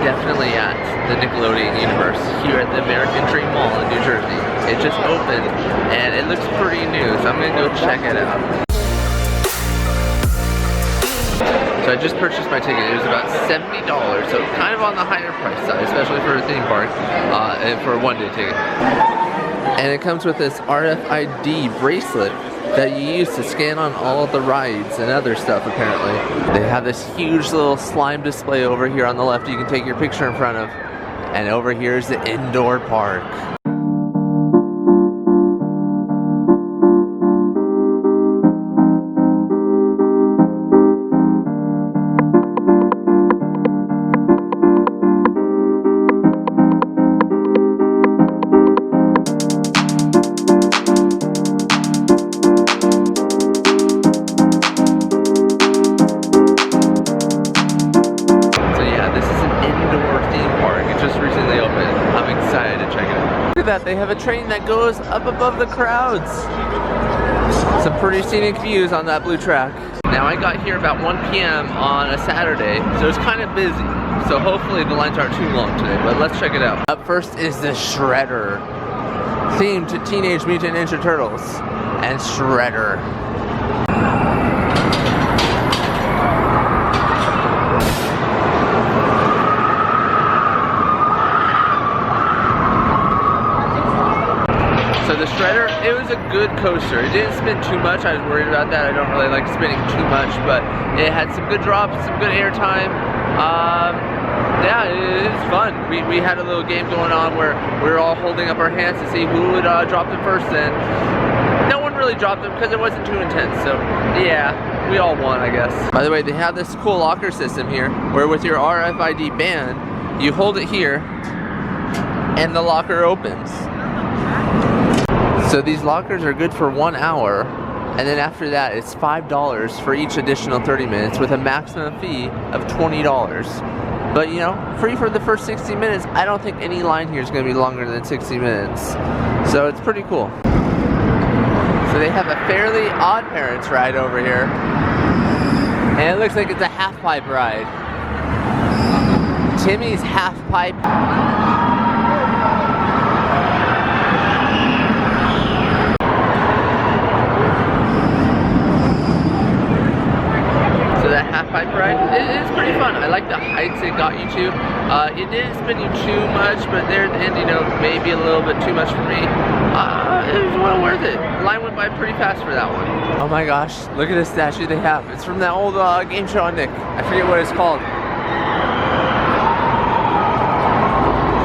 definitely at the Nickelodeon universe here at the American Dream Mall in New Jersey. It just opened and it looks pretty new, so I'm gonna go check it out. So I just purchased my ticket. It was about $70, so kind of on the higher price side, especially for a theme park and for a one-day ticket. And it comes with this RFID bracelet that you use to scan on all of the rides and other stuff apparently. They have this huge little slime display over here on the left you can take your picture in front of. And over here is the indoor park. That they have a train that goes up above the crowds. Some pretty scenic views on that blue track. Now I got here about 1 p.m. on a Saturday, so it's kind of busy. So hopefully the lines aren't too long today, but let's check it out. Up first is the Shredder, themed to Teenage Mutant Ninja Turtles and Shredder. So the Shredder, it was a good coaster. It didn't spin too much. I was worried about that. I don't really like spinning too much, but it had some good drops, some good air time. Yeah, it was fun. We had a little game going on where we were all holding up our hands to see who would drop them first, and no one really dropped them because it wasn't too intense. So yeah, we all won, I guess. By the way, they have this cool locker system here where with your RFID band, you hold it here and the locker opens. So these lockers are good for 1 hour, and then after that it's $5 for each additional 30 minutes with a maximum fee of $20. But you know, free for the first 60 minutes. I don't think any line here is going to be longer than 60 minutes. So it's pretty cool. So they have a Fairly Odd Parents ride over here. And it looks like it's a half pipe ride. Timmy's half pipe. That half pipe ride, it's pretty fun. I like the heights it got you to. It didn't spin you too much, but there at the end, you know, maybe a little bit too much for me. It was well worth it. The line went by pretty fast for that one. Oh my gosh, look at this statue they have. It's from that old game show on Nick. I forget what it's called.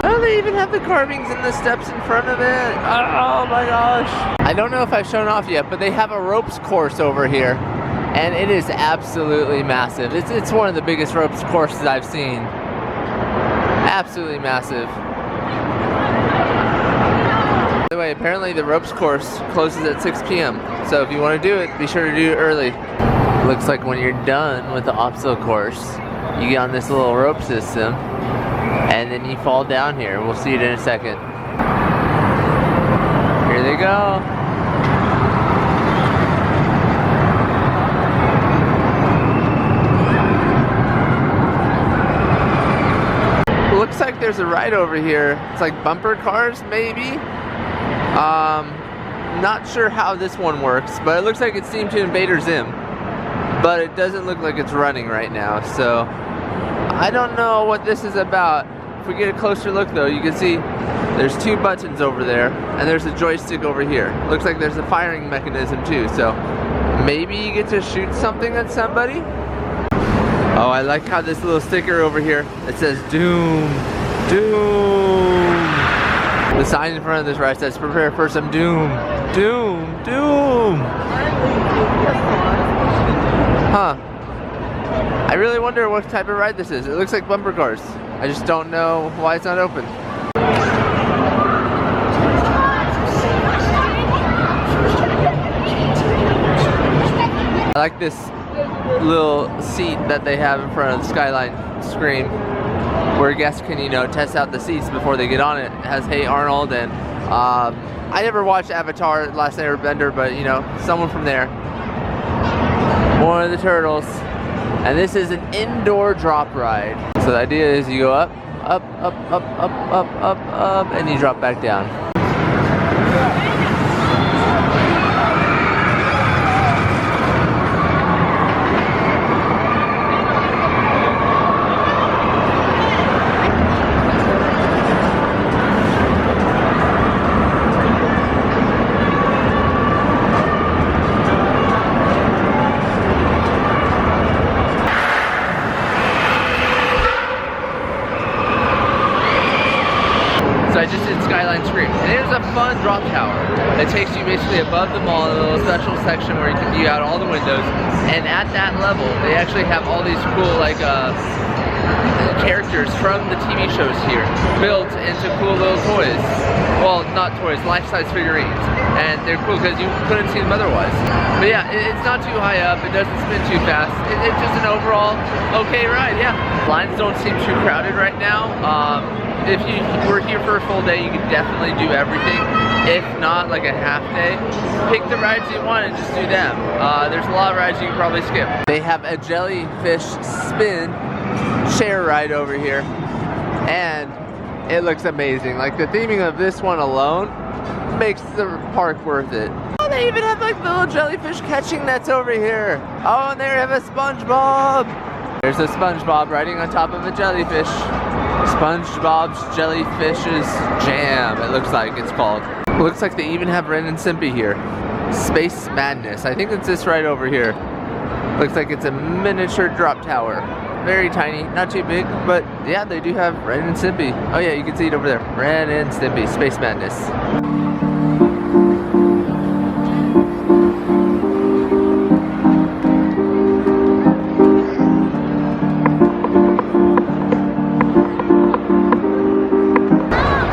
Oh, they even have the carvings and the steps in front of it. Oh my gosh. I don't know if I've shown off yet, but they have a ropes course over here. And it is absolutely massive. It's one of the biggest ropes courses I've seen. Absolutely massive. By the way, apparently the ropes course closes at 6 p.m. So if you want to do it, be sure to do it early. Looks like when you're done with the obstacle course, you get on this little rope system, and then you fall down here. We'll see it in a second. Here they go. Looks like there's a ride over here. It's like bumper cars, maybe? Not sure how this one works, but it looks like it's themed to Invader Zim. But it doesn't look like it's running right now, so I don't know what this is about. If we get a closer look though, you can see there's 2 buttons over there, and there's a joystick over here. Looks like there's a firing mechanism too, so maybe you get to shoot something at somebody? Oh, I like how this little sticker over here, it says Doom, Doom. The sign in front of this ride says prepare for some Doom, Doom, Doom. Huh. I really wonder what type of ride this is. It looks like bumper cars. I just don't know why it's not open. I like this little seat that they have in front of the Skyline screen where guests can, you know, test out the seats before they get on it. It has Hey Arnold, and I never watched Avatar: Last Airbender, but you know, someone from there. One of the turtles. And this is an indoor drop ride. So the idea is you go up up, up, up, up, up, up, up, and you drop back down. So I just did Skyline Scream, and it was a fun drop tower that takes you basically above the mall in a little special section where you can view out all the windows. And at that level, they actually have all these cool characters from the TV shows here built into cool little toys. Well, not toys, life-size figurines, and they're cool because you couldn't see them otherwise. But yeah, it's not too high up, it doesn't spin too fast. It's just an overall okay ride, yeah. Lines don't seem too crowded right now. If you were here for a full day, you could definitely do everything. If not, like a half day, pick the rides you want and just do them. There's a lot of rides you can probably skip. They have a jellyfish spin share ride over here, and it looks amazing. Like, the theming of this one alone makes the park worth it. Oh, they even have like little jellyfish catching nets over here. Oh, and they have a SpongeBob. There's a SpongeBob riding on top of a jellyfish. SpongeBob's Jellyfish's Jam, it looks like it's called. Looks like they even have Ren and Stimpy here. Space Madness, I think it's this right over here. Looks like it's a miniature drop tower. Very tiny, not too big, but yeah, they do have Ren and Stimpy. Oh yeah, you can see it over there. Ren and Stimpy, Space Madness.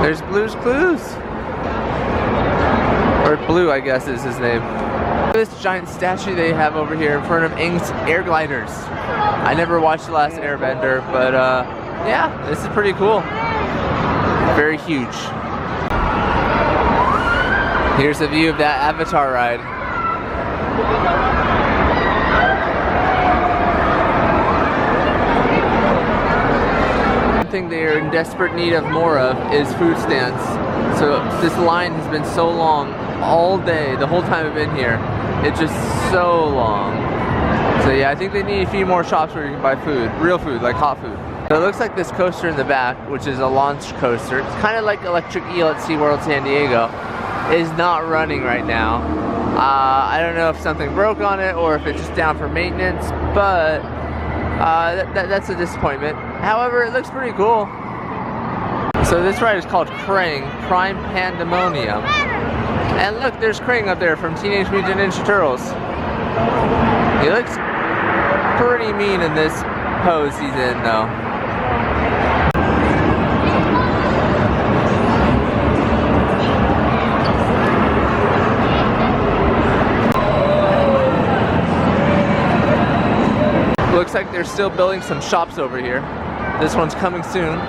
There's Blue's Clues. Or Blue, I guess is his name. This giant statue they have over here in front of Aang's air gliders. I never watched The Last Airbender, but yeah, this is pretty cool. Very huge. Here's a view of that Avatar ride. One thing they are in desperate need of more of is food stands. So this line has been so long all day, the whole time I've been here. It's just so long. So yeah, I think they need a few more shops where you can buy food, real food, like hot food. So it looks like this coaster in the back, which is a launch coaster, it's kind of like Electric Eel at Seaworld San Diego, is not running right now. I don't know if something broke on it or if it's just down for maintenance, but that's a disappointment. However, it looks pretty cool. So this ride is called Krang, Prime Pandemonium. And look, there's Krang up there from Teenage Mutant Ninja Turtles. He looks pretty mean in this pose he's in, though. Looks like they're still building some shops over here. This one's coming soon.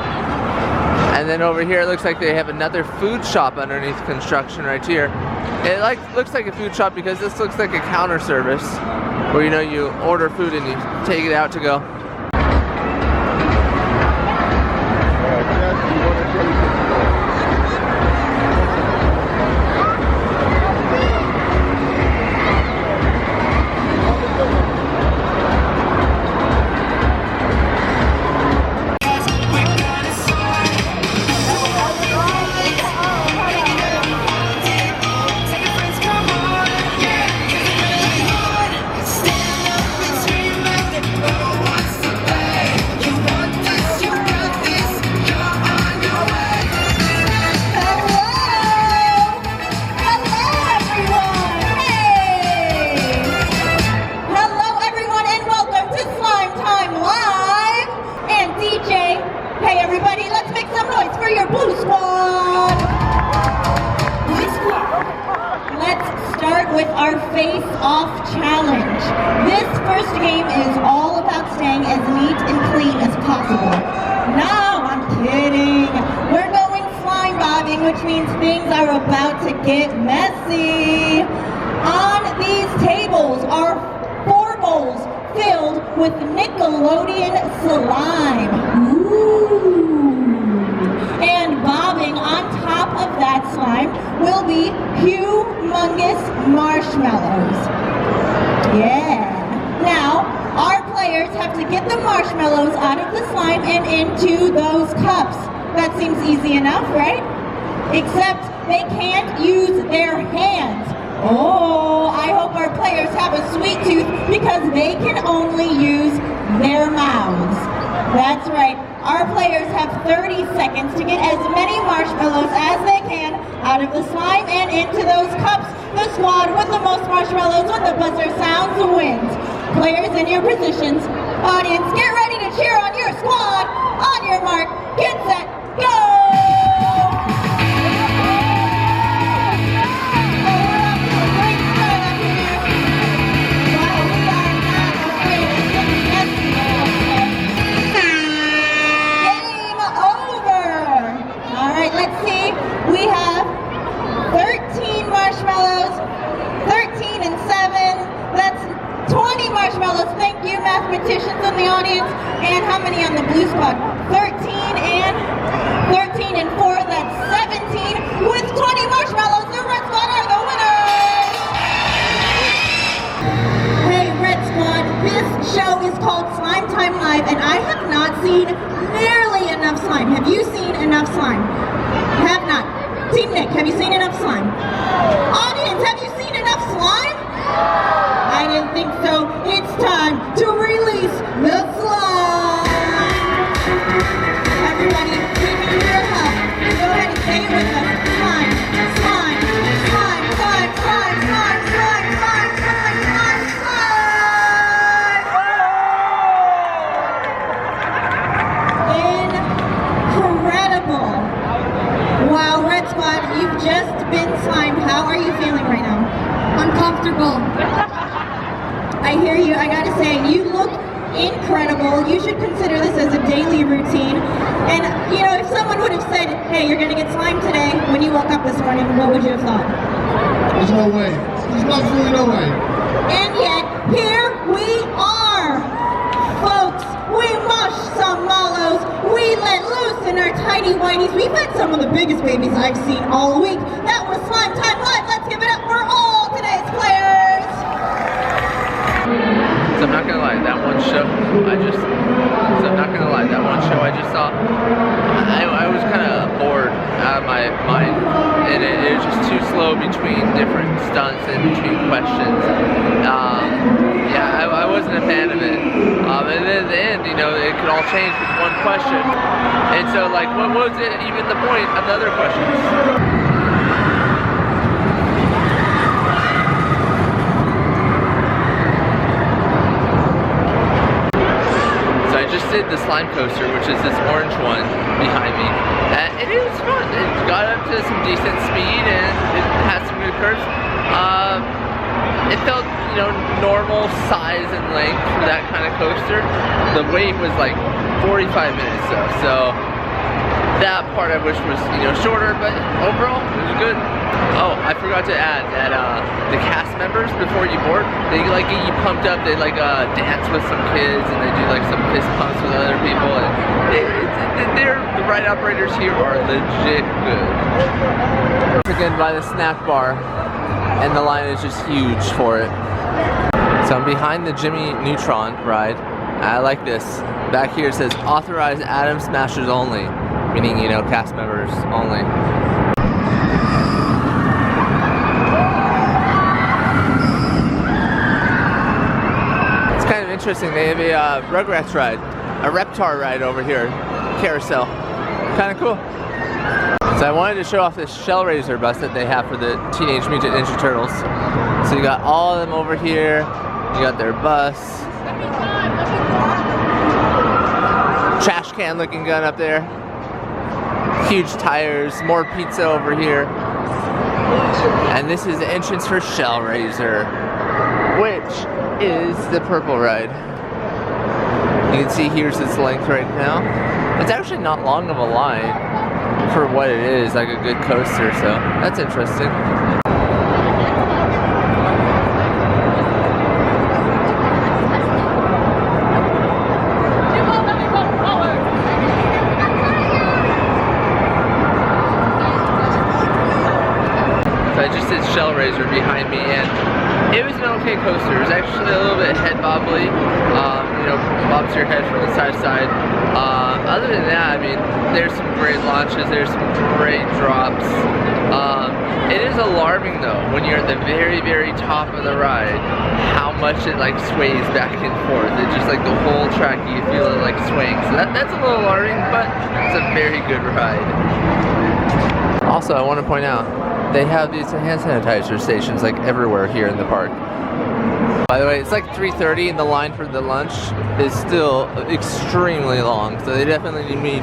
And then over here it looks like they have another food shop underneath construction right here. It looks like a food shop because this looks like a counter service where, you know, you order food and you take it out to go. With our face-off challenge. This first game is all about staying as neat and clean as possible. No, I'm kidding. We're going slime bobbing, which means things are about to get messy. On these tables are 4 bowls filled with Nickelodeon slime. Ooh. will be humongous marshmallows. Yeah. Now, our players have to get the marshmallows out of the slime and into those cups. That seems easy enough, right? Except they can't use their hands. Oh, I hope our players have a sweet tooth because they can only use their mouths. That's right. Our players have 30 seconds to get as many marshmallows as they can out of the slime and into those cups. The squad with the most marshmallows when the buzzer sounds wins. Players in your positions. Audience, get ready to cheer on your squad. On your mark, get set, go! We have 13 marshmallows, 13 and 7, that's 20 marshmallows. Thank you, mathematicians in the audience. And how many on the blue squad? 13 and 4, that's 17. With 20 marshmallows, the red squad are the winners! Hey, red squad, this show is called Slime Time Live, and I have not seen nearly enough slime. Have you seen enough slime? Have not. Team Nick, have you seen enough slime? Audience, have you seen enough slime? I didn't think so. It's time to release the slime. Everybody, we need your help. Go ahead and say it with us. Slime, slime, slime, slime, slime, slime, slime, slime, slime, slime, slime. Incredible. Wow, Red Squad, you've just been slimed. How are you feeling right now? Uncomfortable. I hear you. I gotta say, you look incredible. You should consider this as a daily routine. And, you know, if someone would have said, hey, you're gonna get slimed today, when you woke up this morning, what would you have thought? There's no way. There's absolutely no way. And yet, here we are. Folks, we mushed some mallows. We let loose in our tidy whities. We've had some of the biggest babies I've seen all week. That was Slime Time Live. Let's give it up for all today's players. So I'm not gonna lie, that one show I just saw, I was kind of bored out of my mind, and it was just too slow between different stunts and between questions. Yeah, I wasn't a fan of it. And then at the end, you know, it could all change with one question. And so, like, what was it even the point of the other questions? Did the slime coaster, which is this orange one behind me, and it was fun. It got up to some decent speed and it had some good curves. It felt, you know, normal size and length for that kind of coaster. The wait was like 45 minutes though, so that part I wish was, you know, shorter, but overall it was good. Oh, I forgot to add that the cast members before you board, they like get you pumped up. They like dance with some kids and they do like some fist pumps with other people. And the ride operators here are legit good. Again, by the snack bar, and the line is just huge for it. So I'm behind the Jimmy Neutron ride. I like this. Back here it says authorized Atom Smashers only, meaning, you know, cast members only. Interesting, they have a Rugrats ride, a Reptar ride over here, carousel, kind of cool. So I wanted to show off this Shellraiser bus that they have for the Teenage Mutant Ninja Turtles. So you got all of them over here, you got their bus, trash can looking gun up there, huge tires, more pizza over here, and this is the entrance for Shellraiser, which is the purple ride. You can see here's its length right now. It's actually not long of a line for what it is, like a good coaster, so that's interesting. Shell Razor behind me, and it was an okay coaster. It was actually a little bit head bobbly, you know, bobs your head from the side to side. Other than that, I mean, there's some great launches, there's some great drops. It is alarming though, when you're at the very, very top of the ride, how much it like sways back and forth. It just like the whole track, you feel it like swaying. So that's a little alarming, but it's a very good ride. Also, I want to point out, they have these hand sanitizer stations like everywhere here in the park. By the way, it's like 3:30 and the line for the lunch is still extremely long, so they definitely need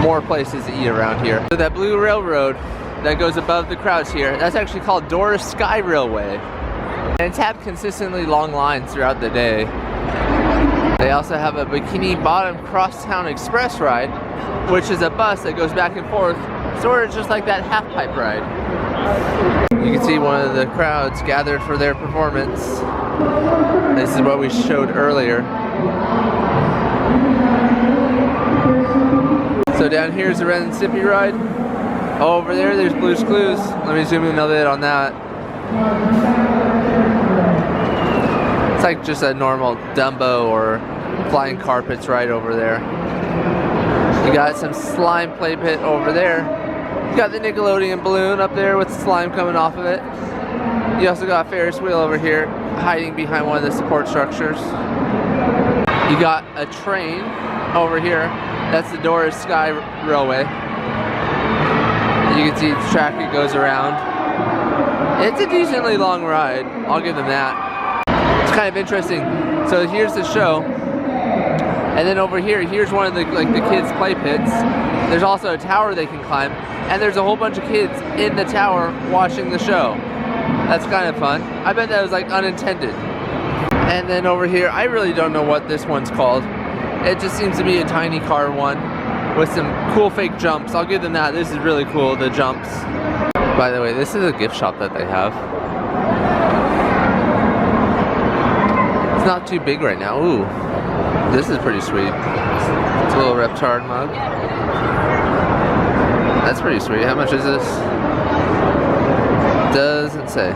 more places to eat around here. So that blue railroad that goes above the crowds here, that's actually called Doris Sky Railway. And it's had consistently long lines throughout the day. They also have a Bikini Bottom Crosstown Express ride, which is a bus that goes back and forth, sort of just like that half pipe ride. You can see one of the crowds gathered for their performance. This is what we showed earlier. So down here is the Ren and Stimpy ride. Oh, over there's Blue's Clues. Let me zoom in a bit on that. It's like just a normal Dumbo or Flying Carpets ride over there. You got some slime play pit over there. You got the Nickelodeon balloon up there with slime coming off of it. You also got a Ferris wheel over here, hiding behind one of the support structures. You got a train over here. That's the Doris Sky Railway. You can see the track that goes around. It's a decently long ride, I'll give them that. It's kind of interesting. So here's the show. And then over here, here's one of the kids' play pits. There's also a tower they can climb, and there's a whole bunch of kids in the tower watching the show. That's kind of fun. I bet that was like unintended. And then over here, I really don't know what this one's called. It just seems to be a tiny car one with some cool fake jumps. I'll give them that. This is really cool, the jumps. By the way, this is a gift shop that they have. It's not too big right now. Ooh. This is pretty sweet. It's a little Reptard mug. That's pretty sweet. How much is this? Doesn't say.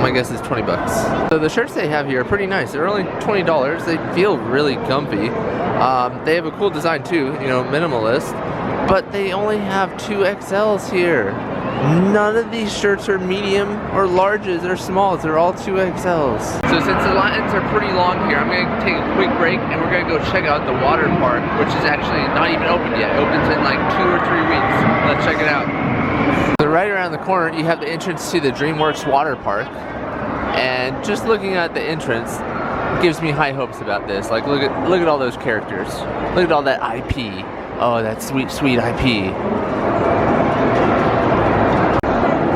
My guess is 20 bucks. So the shirts they have here are pretty nice. They're only $20. They feel really comfy. They have a cool design too, you know, minimalist. But they only have 2XLs here. None of these shirts are medium or larges or smalls. They're all 2XLs. So since the lines are pretty long here, I'm going to take a quick break and we're going to go check out the water park, which is actually not even open yet. It opens in like 2 or 3 weeks. Let's check it out. So right around the corner, you have the entrance to the DreamWorks water park. And just looking at the entrance gives me high hopes about this. Like look at all those characters. Look at all that IP. Oh, that sweet, sweet IP.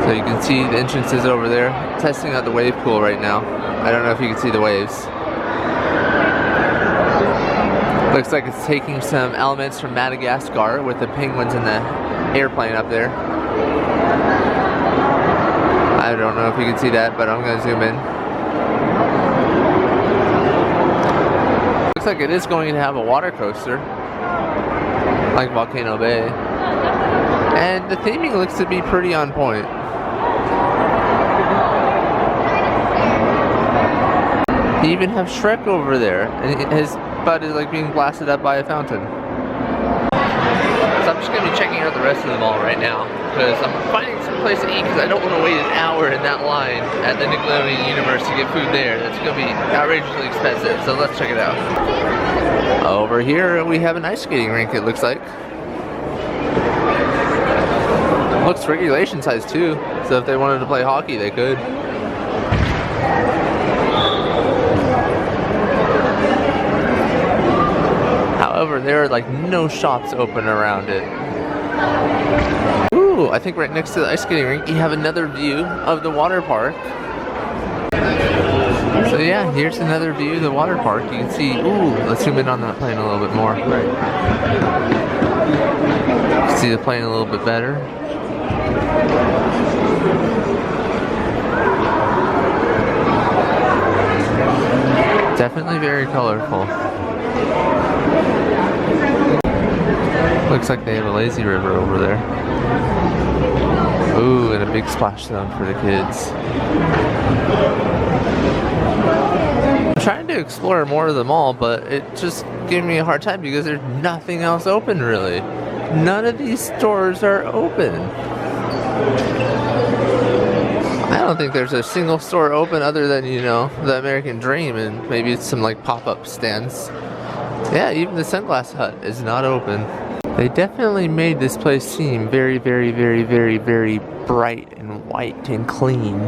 So you can see the entrances over there. Testing out the wave pool right now. I don't know if you can see the waves. Looks like it's taking some elements from Madagascar with the penguins in the airplane up there. I don't know if you can see that, but I'm going to zoom in. Looks like it is going to have a water coaster, like Volcano Bay. And the theming looks to be pretty on point. They even have Shrek over there, and his butt is like being blasted up by a fountain. So I'm just going to be checking out the rest of the mall right now, because I'm finding some place to eat, because I don't want to wait an hour in that line at the Nickelodeon universe to get food there. That's going to be outrageously expensive, so let's check it out. Over here we have an ice skating rink, it looks like. Looks regulation size too, so if they wanted to play hockey they could. However, there are like no shops open around it. Ooh, I think right next to the ice skating rink you have another view of the water park. So yeah, here's another view of the water park. You can see, ooh, let's zoom in on that plane a little bit more. Right. See the plane a little bit better. Definitely very colorful. Looks like they have a lazy river over there. Ooh, and and a big splash zone for the kids. I'm trying to explore more of the mall, but it just gave me a hard time because there's nothing else open really. None of these stores are open. I don't think there's a single store open other than, you know, the American Dream and maybe some like pop-up stands. Yeah, even the Sunglass Hut is not open. They definitely made this place seem very, very, very, very, very bright and white and clean.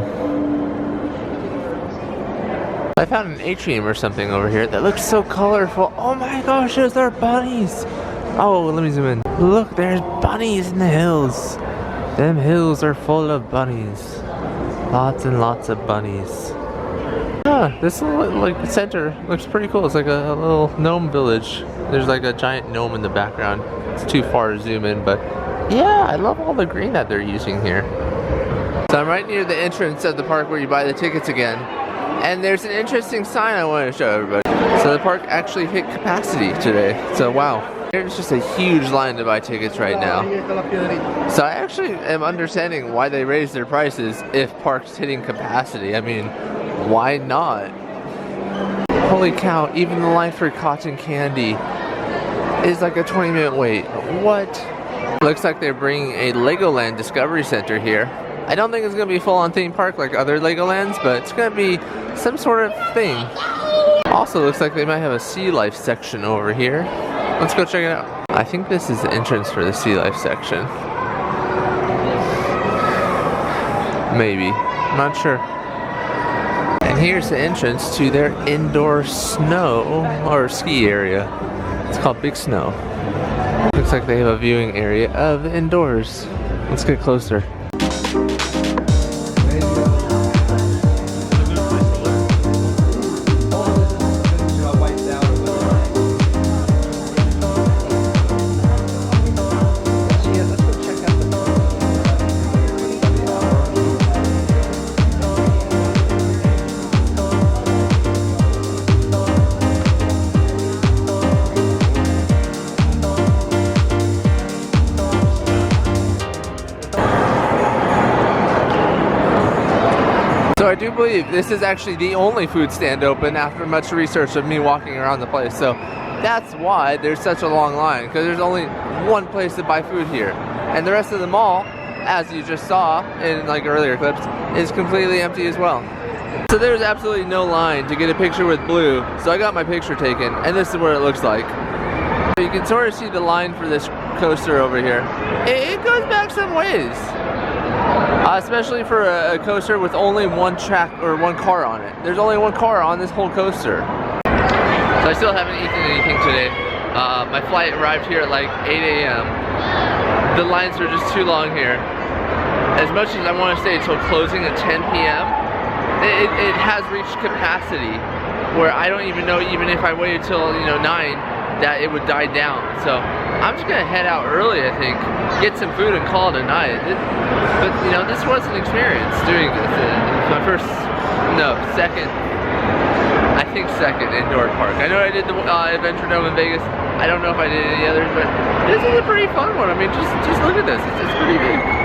I found an atrium or something over here that looks so colorful. Oh my gosh, those are bunnies! Oh, let me zoom in. Look, there's bunnies in the hills. Them hills are full of bunnies. Lots and lots of bunnies. Ah, this little like center looks pretty cool. It's like a little gnome village. There's like a giant gnome in the background. It's too far to zoom in, but yeah, I love all the green that they're using here. So I'm right near the entrance of the park where you buy the tickets again. And there's an interesting sign I want to show everybody. So the park actually hit capacity today. So wow. There's just a huge line to buy tickets right now. So I actually am understanding why they raised their prices if park's hitting capacity. I mean, why not? Holy cow, even the line for cotton candy is like a 20-minute wait. What? Looks like they're bringing a Legoland Discovery Center here. I don't think it's going to be full-on theme park like other Legolands, but it's going to be some sort of thing. Also looks like they might have a sea life section over here. Let's go check it out. I think this is the entrance for the sea life section. Maybe. I'm not sure. And here's the entrance to their indoor snow or ski area. It's called Big Snow. Looks like they have a viewing area of indoors. Let's get closer. So I do believe this is actually the only food stand open after much research of me walking around the place. So that's why there's such a long line, because there's only one place to buy food here. And the rest of the mall, as you just saw in like earlier clips, is completely empty as well. So there's absolutely no line to get a picture with Blue. So I got my picture taken, and this is what it looks like. You can sort of see the line for this coaster over here. It goes back some ways. Especially for a coaster with only one track or one car on it. There's only one car on this whole coaster. So I still haven't eaten anything today. My flight arrived here at like 8 a.m. The lines are just too long here. As much as I want to stay until closing at 10 p.m., it has reached capacity where I don't even know, even if I waited till 9, that it would die down. So I'm just gonna head out early, I think, get some food and call it a night. But this was an experience doing this. It's my second indoor park. I know I did the Adventure Dome in Vegas. I don't know if I did any others, but this is a pretty fun one. I mean, just look at this. It's pretty big.